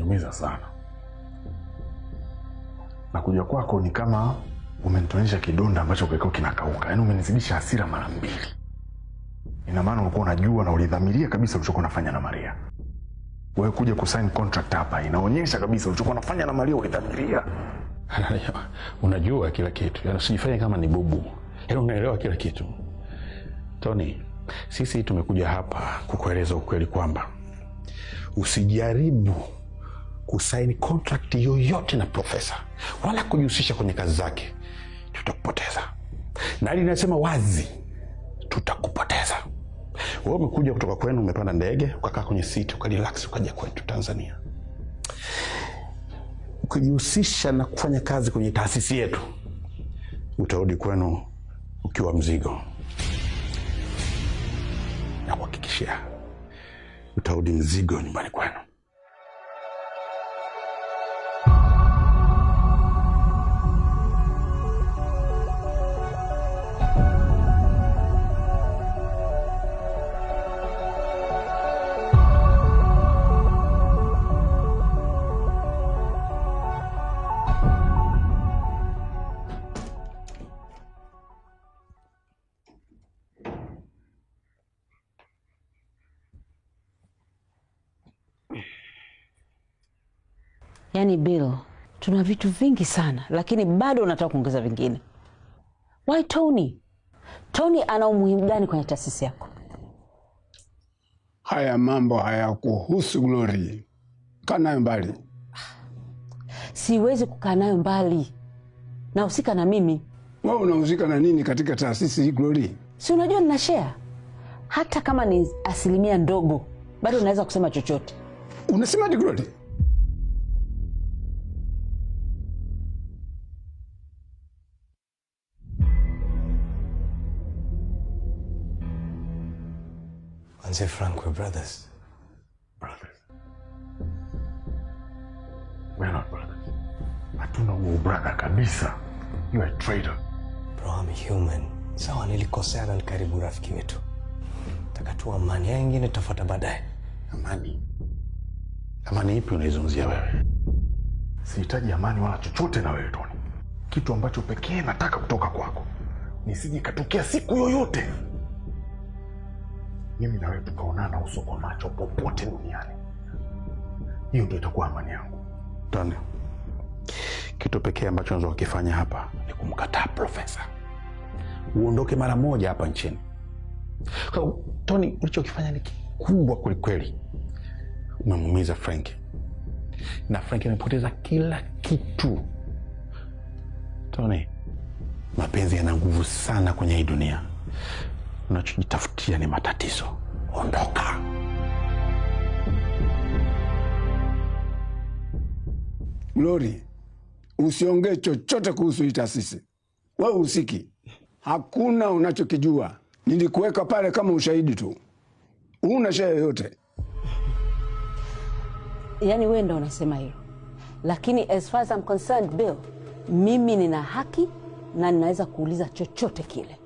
Umeniumiza sana. Na kuja kwako ni kama umenitonesha kidonda ambacho kilikuwa kinakauka. Yaani umenizidisha hasira mara 2. Ina maana ulikuwa unajua na ulidhamiria kabisa ulichokuwa unafanya na Maria. Wewe kuja kusign contract hapa inaonyesha kabisa ulichokuwa unafanya na Maria ulidhamiria. Unajua kila kitu. Yaani usijifanye kama ni bubu. Yaani unaelewa kila kitu. Tony, sisi tumekuja hapa kukueleza ukweli kwamba usijaribu kusaini contract yoyote na profesa wala kujihusisha kwenye kazi zake. Tutakupoteza. Na hili nasema wazi, tutakupoteza. Wewe umekuja kutoka kwenu, umepanda ndege, ukakaa kwenye seat, ukarelax, ukaja kwetu Tanzania. Ukijihusisha na kufanya kazi kwenye taasisi yetu, utarudi kwenu ukiwa mzigo. Na kuhakikishia utarudi mzigo nyumbani kwenu. Yaani Bill, tuna vitu vingi sana, lakini bado unataka kuongeza vingine. Why Tony? Tony ana umuhimu gani kwenye taasisi yako? Haya mambo hayakuhusu Glory. Kaa nayo mbali. Siwezi kukaa nayo mbali. Nahusika na mimi. Wewe unahusika na nini katika taasisi hii Glory? Si unajua nina share. Hata kama ni asilimia ndogo, bado unaweza kusema chochote. Unasema ni Glory? Say Frank, we're brothers. Brothers? We're not brothers. Hatuna huo brother kabisa. You are a traitor. Bro, I'm human. Sawa, nilikosea na nikaribu rafiki wetu. Taka tu amani, ya ingine tutafuata baadaye. Amani? Amani ipi unaizungumzia wewe? Sihitaji amani wala chochote na wewe Tony. Kitu ambacho pekee nataka kutoka kwako nisije katokea siku yoyote mimi na wewe tukaonana uso kwa macho popote duniani. Hiyo ndio itakuwa amani yangu. Tony, kitu pekee ambacho unaweza kukifanya hapa ni kumkataa profesa. Uondoke mara moja hapa nchini. Kwa Tony, ulichokifanya ni kikubwa kweli. Umemuumiza Frank. Na Frank amepoteza kila kitu. Tony, mapenzi yana nguvu sana kwenye hii dunia. Unachojitafutia ni matatizo. Ondoka. Glory, usiongee chochote kuhusu hii taasisi. Wewe usiki. Hakuna unachokijua. Nilikuweka pale kama ushahidi tu. Huna share yoyote. Yaani wewe ndio unasema hilo. Lakini as far as I'm concerned, Bill, mimi nina haki na ninaweza kuuliza chochote kile.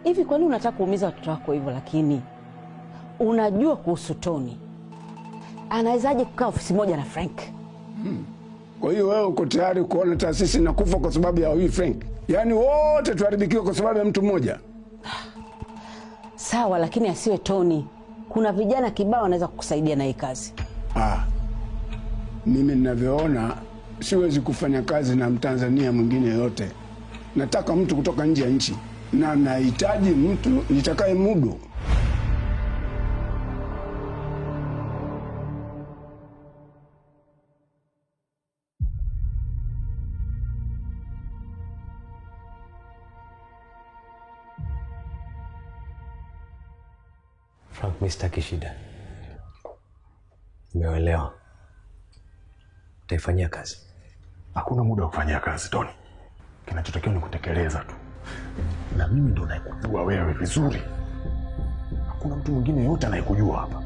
Hivi kwa nini unataka kuumiza watoto wako hivyo? Lakini unajua kuhusu Tony, anawezaje kukaa ofisi moja na Frank? Kwa hiyo wewe uko tayari kuona taasisi inakufa kwa sababu ya huyu Frank? Yaani wote tuharibikiwe kwa sababu ya mtu mmoja? Sawa, lakini asiwe Tony. Kuna vijana kibao wanaweza kukusaidia na hii kazi. Mimi ninavyoona siwezi kufanya kazi na Mtanzania mwingine yote. Nataka mtu kutoka nje ya nchi. Na nahitaji mtu nitakaye mudu. Frank, Mr. Kishida. Umeelewa? Utaifanyia kazi. Hakuna muda wa kufanyia kazi Tony. Kinachotakiwa ni kutekeleza tu. Na mimi ndo naikujua wewe vizuri. Hakuna mtu mwingine yote anayekujua hapa.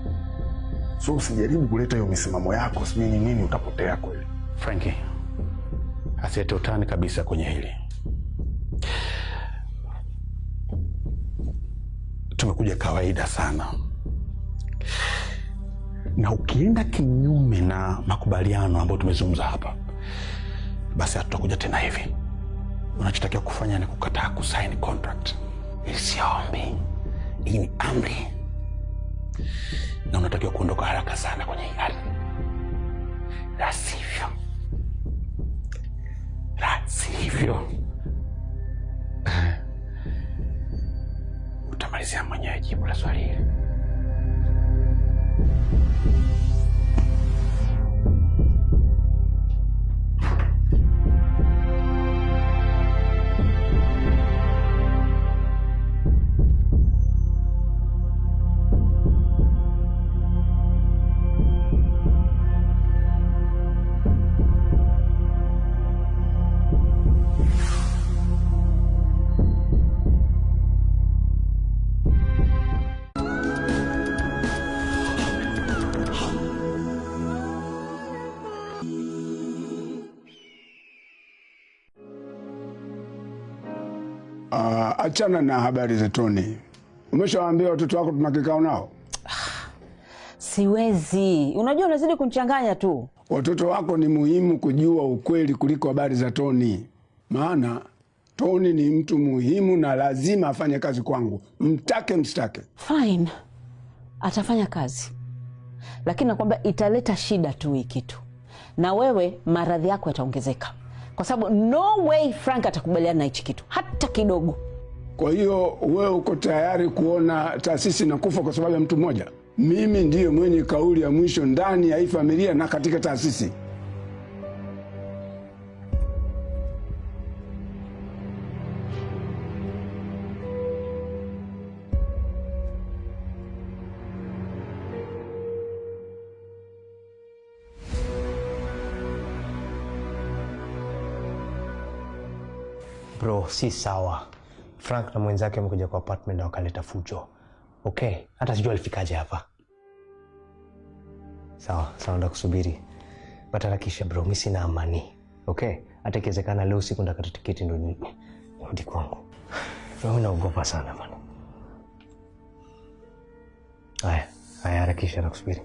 So usijaribu kuleta hiyo misimamo yako, sijui nini, utapotea kweli. Frankie, asiete utani kabisa kwenye hili. Tumekuja kawaida sana. na ukienda kinyume na makubaliano ambayo tumezungumza hapa, basi hatutakuja tena hivi. Unachotakiwa kufanya ni kukataa kusign contract. Hii sio ombi, hii ni amri, na unatakiwa kuondoka haraka sana kwenye hii ardhi. La sivyo utamalizia mwenyewe jibu la swali hili. Achana na habari za Tony. Umeshawaambia watoto wako tuna kikao nao? Siwezi. Unajua unazidi kunichanganya tu. Watoto wako ni muhimu kujua ukweli kuliko habari za Tony. Maana Tony ni mtu muhimu na lazima afanye kazi kwangu. Mtake mstake. Fine. Atafanya kazi. Lakini nakwambia italeta shida tu hii kitu. Na wewe maradhi yako yataongezeka. Kwa sababu no way Frank atakubaliana na hichi kitu hata kidogo. Kwa hiyo wewe uko tayari kuona taasisi inakufa kwa sababu ya mtu mmoja? Mimi ndiye mwenye kauli ya mwisho ndani ya hii familia na katika taasisi. Bro, si sawa. Frank na mwenzake wamekuja kwa apartment na wakaleta fujo. Okay, hata sijui alifikaje hapa. Sawa, ndakusubiri. Batarakisha bro, mimi sina amani. Okay, hata ikiwezekana leo usiku ndakata tiketi ndo nirudi kwangu. Mimi naogopa sana bana. Haya, harakisha, nakusubiri.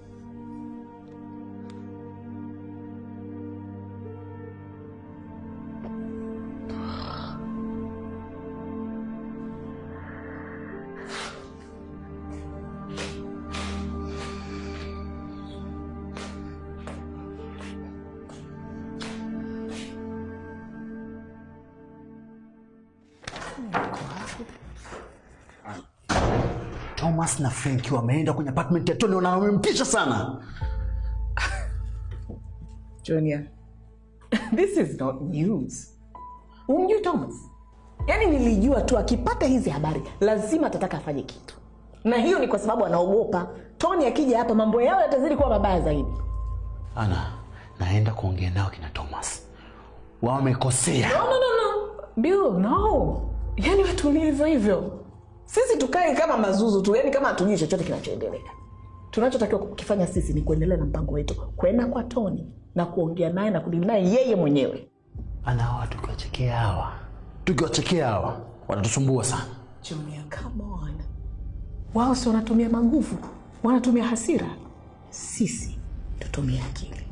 Thomas na Frank wameenda kwenye apartment ya Tony na wamemtisha sana. Junior, this is not news. Unajua Thomas? Yaani nilijua tu akipata hizi habari lazima atataka afanye kitu. Na hiyo ni kwa sababu anaogopa Tony akija hapa mambo yao yatazidi kuwa mabaya zaidi. Ana, naenda kuongea nao kina Thomas. Wamekosea. No. Bill, no. Yaani watulie hivyo. Sisi tukae kama mazuzu tu, yani kama hatujui chochote kinachoendelea. Tunachotakiwa kufanya sisi ni kuendelea na mpango wetu, kwenda kwa Tony na kuongea naye na kudili naye yeye mwenyewe. Ana hawa tukiwachekea hawa watatusumbua sana. Junior, come on. Wao si wanatumia maguvu, wanatumia hasira. Sisi tutumie akili.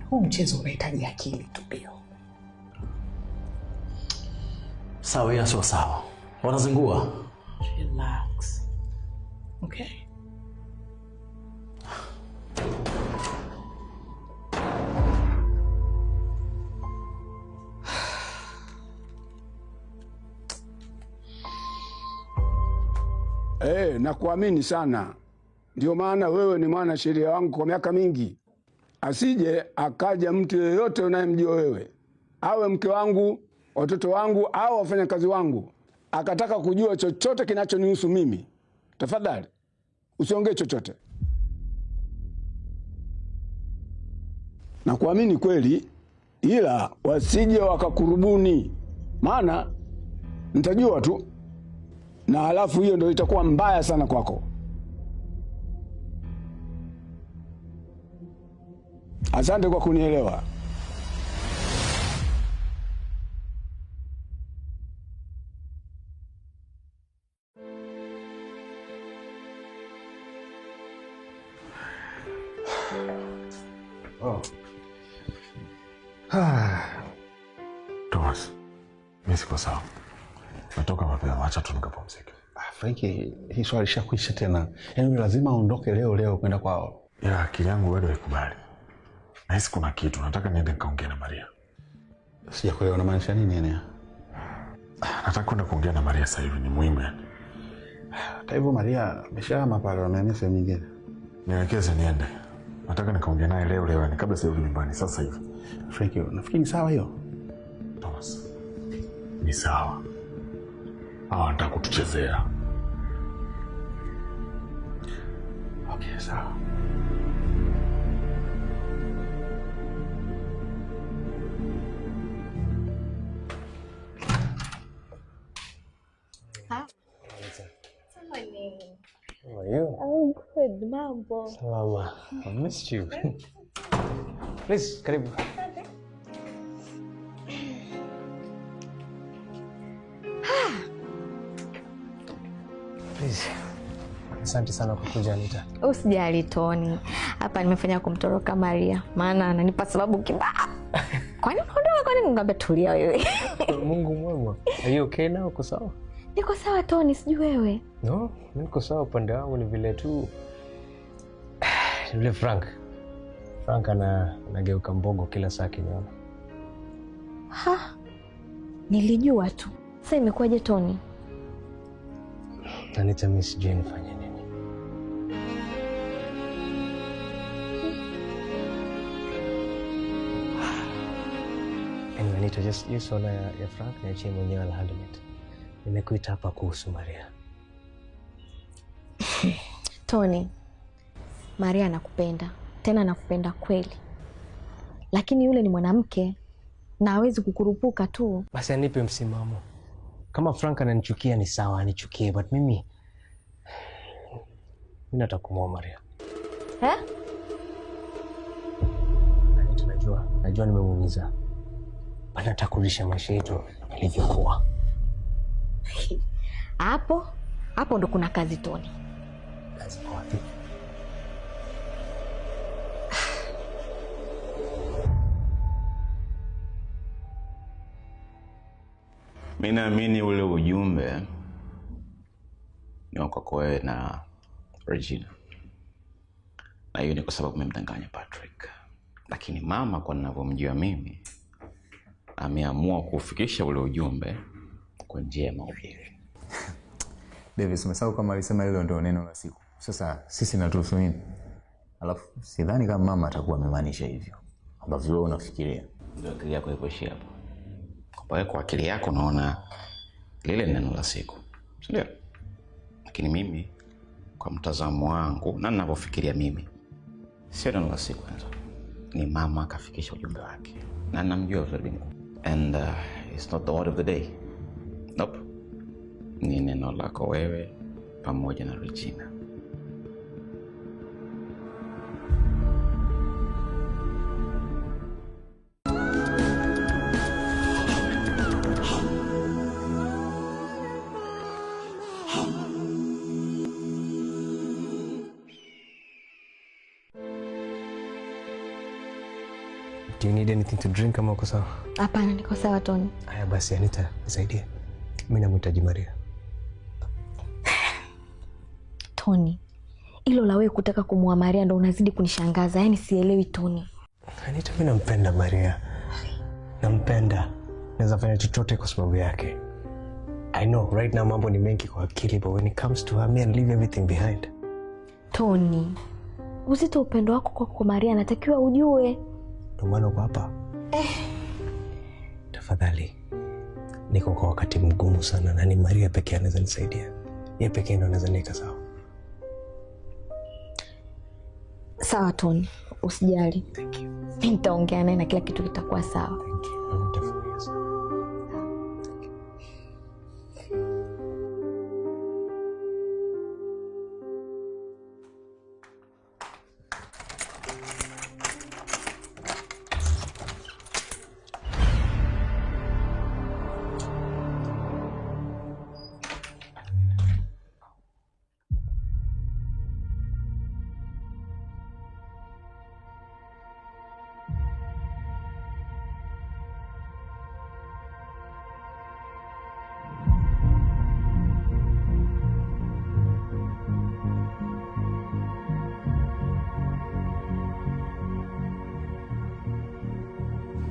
Huu mchezo unahitaji akili tu pia. Sawa, ila sio sawa. Wanazingua. Relax. Okay. Nakuamini sana. Ndio maana wewe ni mwana sheria wangu kwa miaka mingi. Asije akaja mtu yeyote unayemjua wewe, awe mke wangu, watoto wangu au wafanyakazi wangu, akataka kujua chochote kinachonihusu mimi. Tafadhali usiongee chochote. Nakuamini kweli, ila wasije wakakurubuni, maana nitajua tu, na halafu hiyo ndio itakuwa mbaya sana kwako. Asante kwa kunielewa. Oh. Thomas, mimi siko sawa. Natoka mapema, acha tu nikapumzike. Frankie, hii swali lishakwisha tena. Yaani lazima aondoke leo kwenda kwao. Ya akili yangu bado haikubali. Nahisi kuna kitu, nataka niende nikaongea na Maria. Sijakuelewa unamaanisha nini yani? Nataka kwenda kuongea na Maria sasa hivi, ni muhimu yani. Hata hivyo Maria ameshahama pale, wamehamia sehemu nyingine. Nielekeze niende. Nataka nikaongea naye leo yani kabla sirudi nyumbani sasa hivi. Frankie, nafikiri ni sawa hiyo? Thomas, ni sawa. Nataka kutuchezea. Okay, sawa. How are you? I'm good, mambo. Salama. I missed you. Please, karibu. Please. Asante sana kwa kuja Anita. Usijali Tony. Hapa nimefanya kumtoroka Maria. Maana ananipa sababu kibao. Kwani unaondoka kwani ngombe tulia wewe? Mungu mwema. Are you okay now? Uko sawa? Niko sawa Tony, sijui wewe. No, niko sawa upande wangu ni vile tu. Yule Frank anageuka mbogo kila saa kiniona. Nilijua tu. Sasa imekuwaje Tony? Anita, mimi sijui nifanye nini. Anyway, Anita, just you saw ya Frank na chini mwenyewe alihandle it. Nimekuita hapa kuhusu Maria. Tony, Maria anakupenda. Tena anakupenda kweli. Lakini yule ni mwanamke na hawezi kukurupuka tu. Basi anipe msimamo. Kama Frank ananichukia ni sawa, anichukie, but mimi nataka kumwoa Maria. Najua nimemuumiza. Bana nataka kurudisha maisha yetu ilivyokuwa. Hapo ndo kuna kazi Tony. Kazi kwa wapi? Mimi naamini ule ujumbe ni kwako wewe na Regina. Na hiyo ni kwa sababu umemdanganya Patrick. Lakini mama kwa ninavyomjua mimi ameamua kufikisha ule ujumbe kwa njia ya mahubiri. Davis, umesahau kama alisema hilo ndio neno la siku. Sasa sisi natuhusu nini? Alafu sidhani kama mama atakuwa amemaanisha hivyo ambavyo wewe unafikiria. Ndio akili yako ikoshia hapo. Kwa akili yako naona lile neno la siku. Ndio. Lakini mimi kwa mtazamo wangu na ninavyofikiria mimi sio neno la siku hizo. Ni mama akafikisha ujumbe wake. Na namjua vizuri. And it's not the word of the day. Nope. Ni neno lako wewe pamoja na Regina. Do you need anything to drink kama uko sawa? Hapana, niko sawa Tony. Haya basi Anita, nisaidie. Mimi namhitaji Maria. Tony, hilo la wewe kutaka kumwoa Maria ndo unazidi kunishangaza. Yaani sielewi Tony. Anita, mimi nampenda Maria. Nampenda. Naweza fanya chochote kwa sababu yake. I know right now mambo ni mengi kwa akili, but when it comes to her, me and leave everything behind. Tony, uzito upendo wako kwa Maria natakiwa ujue. Ndio maana uko hapa. Tafadhali. Niko kwa wakati mgumu sana na ni Maria pekee anaweza nisaidia. Yeye pekee ndo anaweza nika sawa. Sawa Tony, usijali. Thank you. Nitaongea naye na kila kitu kitakuwa sawa. Thank you. I'm definitely yes.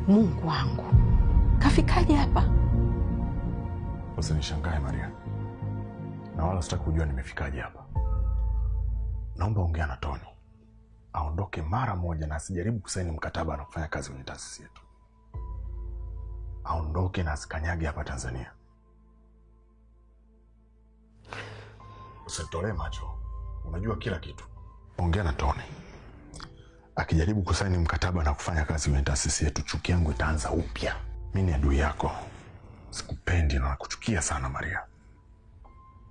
Mungu wangu, kafikaje hapa? Usinishangae Maria, na wala sitaki kujua nimefikaje hapa. Naomba ongea na Tony aondoke mara moja na asijaribu kusaini mkataba na kufanya kazi kwenye taasisi yetu. Aondoke na asikanyage hapa Tanzania. Usitolee macho, unajua kila kitu. Ongea na Tony. Akijaribu kusaini mkataba na kufanya kazi kwenye taasisi yetu, chuki yangu itaanza upya. Mimi ni adui yako. Sikupendi na nakuchukia sana Maria.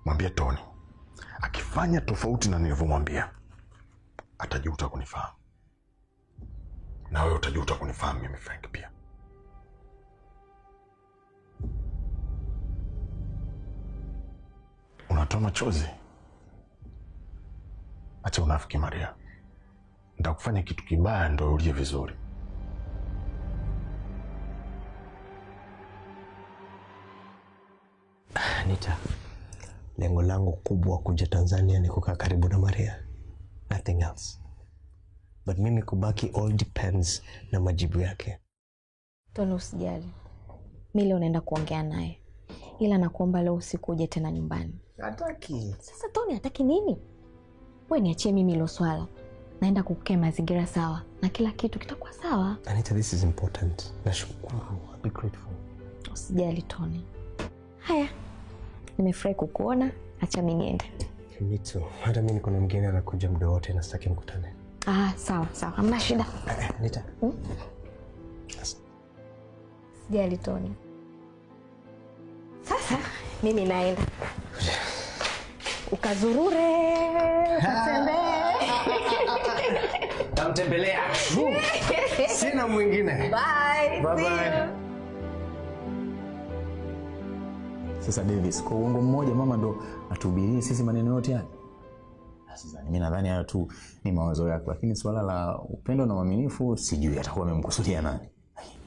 Mwambie Tony akifanya tofauti na nilivyomwambia, atajuta kunifahamu. Na wewe utajuta kunifahamu mimi Frank pia. Unatoa machozi? Acha unafiki Maria. Nitakufanya kitu kibaya ndio ulie vizuri. Anita, lengo langu kubwa kuja Tanzania ni kukaa karibu na Maria. Nothing else. But mimi kubaki all depends na majibu yake. Tony, usijali. Mimi leo naenda kuongea naye. Ila nakuomba leo usiku uje tena nyumbani. Hataki. Sasa Tony hataki nini? Wewe niachie mimi hilo swala. Naenda kukuwekea mazingira sawa na kila kitu kitakuwa sawa. Anita, this is important. Nashukuru. I'll be grateful. Usijali Tony. Haya. Nimefurahi kukuona. Acha mimi niende. Me too. Hata mimi niko na mgeni anakuja muda wote na sitaki mkutane. Sawa. Hamna shida. Anita. Sijali Tony. Sasa mimi naenda. Ukazurure, ukatembee. Tamtembelea. Sina mwingine. Bye. Sasa Davis, kwa uongo mmoja mama ndo atuhubirie sisi maneno yote haya? Sasa mimi nadhani hayo tu ni mawazo yako, lakini swala la upendo na uaminifu sijui atakuwa amemkusudia nani.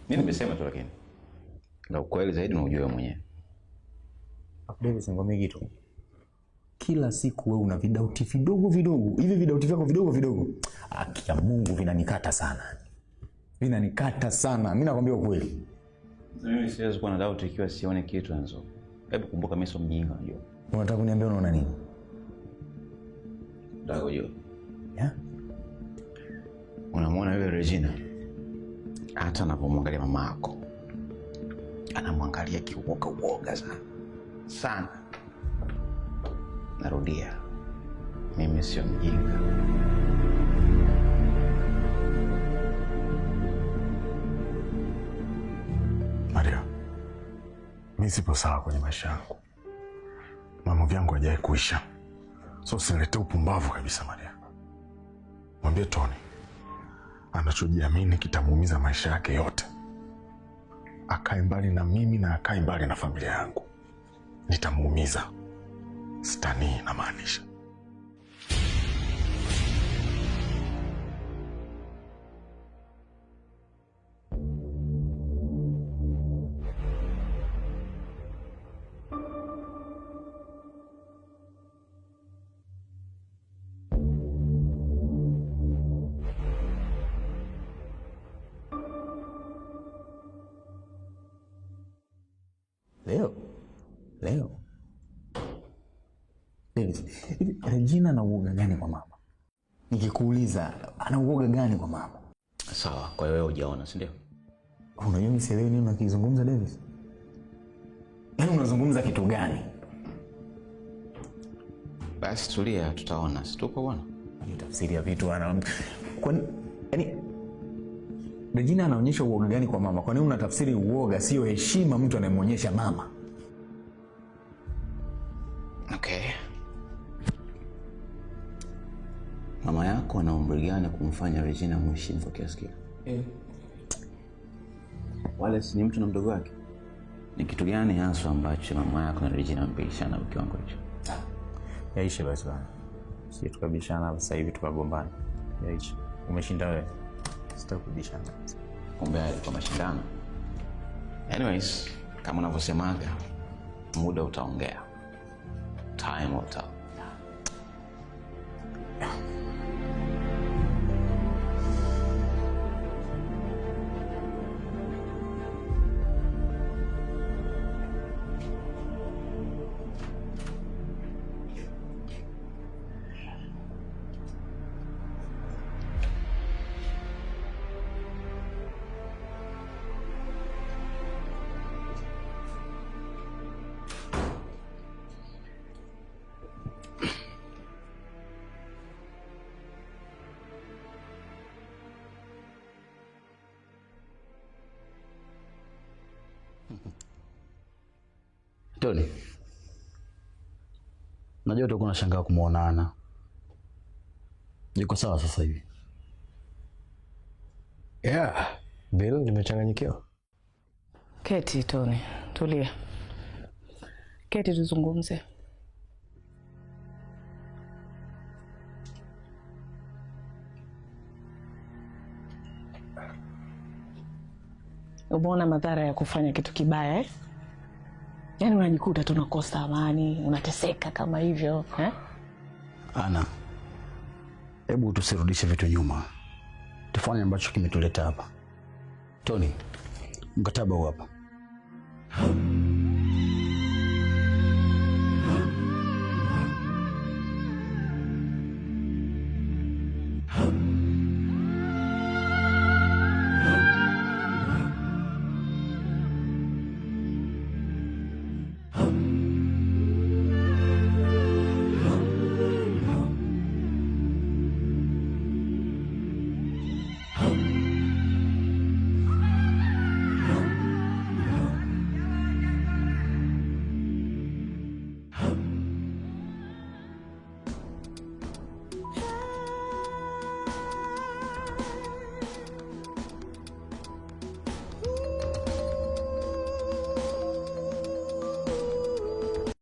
Mimi nimesema tu, lakini la ukweli zaidi na ujue mwenyewe. Davis, ngombe kitu. Kila siku wewe una vidauti vidogo. Hivi vidauti vyako vidogo. Aki ya Mungu vinanikata sana. Mimi nakwambia ukweli. Mimi siwezi kuwa na doubt ikiwa sione kitu Enzo. Hebu kumbuka mimi sio mjinga unajua. Unataka kuniambia unaona nini? Ndio hiyo. Unamwona yule Regina? Hata anapomwangalia mama yako, anamwangalia kiuoga sana. Narudia, mimi sio mjinga. Maria, mimi sipo sawa kwenye maisha yangu. Mambo yangu hayajawahi kuisha. So usiniletee upumbavu kabisa Maria. Mwambie Tony anachojiamini kitamuumiza maisha yake yote. Akae mbali na mimi na akae mbali na familia yangu. Nitamuumiza. Sitani na maanisha. Leo. David, Regina ana uoga gani kwa mama? Nikikuuliza, ana uoga gani kwa mama? Sawa, kwa hiyo wewe hujaona, si ndio? Unajua mimi sielewi nini unakizungumza David. Yaani unazungumza kitu gani? Basi tulia, tutaona. Si tuko bwana? Ni tafsiri ya vitu ana. Yaani Regina anaonyesha uoga gani kwa mama? Kwa nini unatafsiri uoga sio heshima mtu anayemonyesha mama? Okay. Mama yako ana umri gani kumfanya Regina mheshimu kwa kiasi kile? Wale si ni mtu na mdogo wake. Ni kitu gani hasa ambacho mama yako na Regina wamepishana kwa kiwango hicho? Yaishe basi bwana. Sisi tukabishana sasa hivi tukagombana. Yaishe. Umeshinda wewe. Sitakubishana. Kumbe kwa mashindano. Anyways, kama unavyosemaga, muda utaongea. Time will tell. Tony, najua utakuwa unashangaa kumuona Ana. Yuko sawa sasa hivi? Yeah, Bill, nimechanganyikiwa. Keti Tony, tulia. Keti tuzungumze. Umeona madhara ya kufanya kitu kibaya eh? Yaani unajikuta tunakosa amani, unateseka kama hivyo eh? Ana, hebu tusirudishe vitu nyuma. Tufanye ambacho kimetuleta hapa. Tony, mkataba huu hapa.